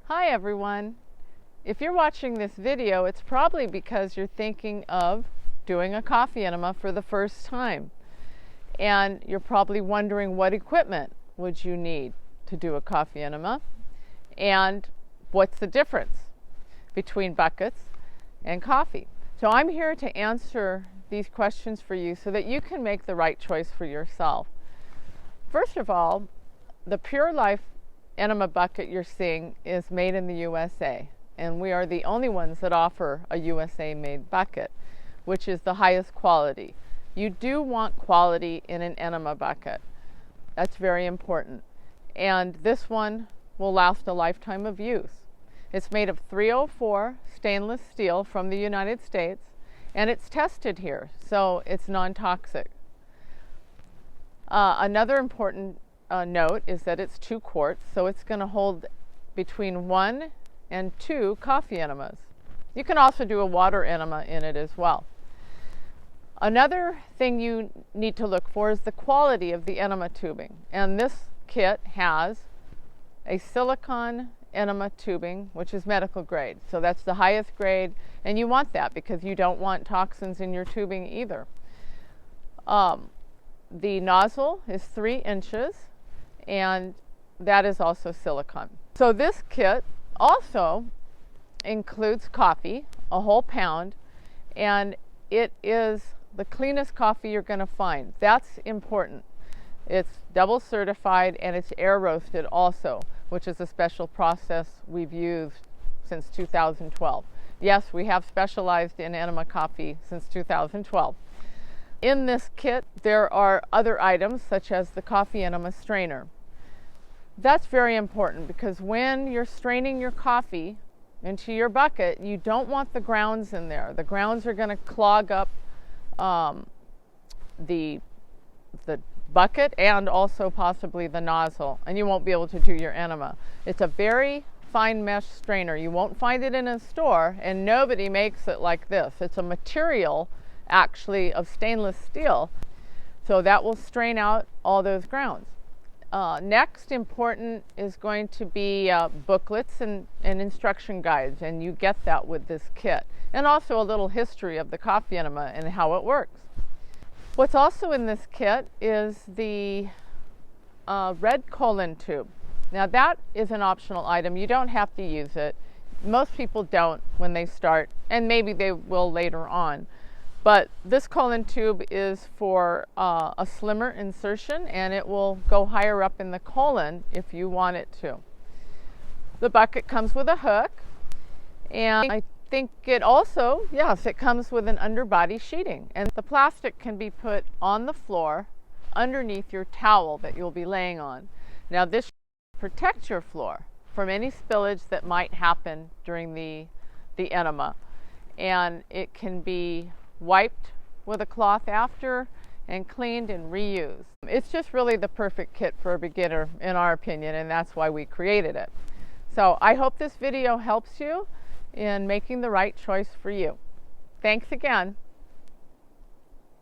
Hi everyone. If you're watching this video, it's probably because you're thinking of doing a coffee enema for the first time. And you're probably wondering what equipment would you need to do a coffee enema and what's the difference between buckets and coffee. So I'm here to answer these questions for you so that you can make the right choice for yourself. First of all, the Pure Life enema bucket you're seeing is made in the USA, and we are the only ones that offer a USA made bucket, which is the highest quality. You do want quality in an enema bucket. That's very important. And this one will last a lifetime of use. It's made of 304 stainless steel from the United States, and it's tested here, so it's non-toxic. Another important note is that it's 2 quarts, so it's going to hold between 1 and 2 coffee enemas. You can also do a water enema in it as well. Another thing you need to look for is the quality of the enema tubing, and this kit has a silicone enema tubing, which is medical grade, so that's the highest grade, and you want that because you don't want toxins in your tubing either. The nozzle is 3 inches, and that is also silicone. So this kit also includes coffee, a whole pound, and it is the cleanest coffee you're going to find. That's important. It's double certified and it's air roasted also, which is a special process we've used since 2012. Yes, we have specialized in enema coffee since 2012. In this kit, there are other items such as the coffee enema strainer. That's very important because when you're straining your coffee into your bucket, you don't want the grounds in there. The grounds are going to clog up the bucket and also possibly the nozzle, and you won't be able to do your enema. It's a very fine mesh strainer. You won't find it in a store, and nobody makes it like this. It's a material actually of stainless steel, so that will strain out all those grounds. Next important is going to be booklets and instruction guides, and you get that with this kit, and also a little history of the coffee enema and how it works. What's also in this kit is the red colon tube. Now that is an optional item. You don't have to use it. Most people don't when they start, and maybe they will later on. But this colon tube is for a slimmer insertion, and it will go higher up in the colon if you want it to. The bucket comes with a hook, and I think it also, yes, it comes with an underbody sheeting. And the plastic can be put on the floor underneath your towel that you'll be laying on. Now this protects your floor from any spillage that might happen during the enema. And it can be wiped with a cloth after and cleaned and reused. It's just really the perfect kit for a beginner in our opinion, and that's why we created it. So I hope this video helps you in making the right choice for you. Thanks again.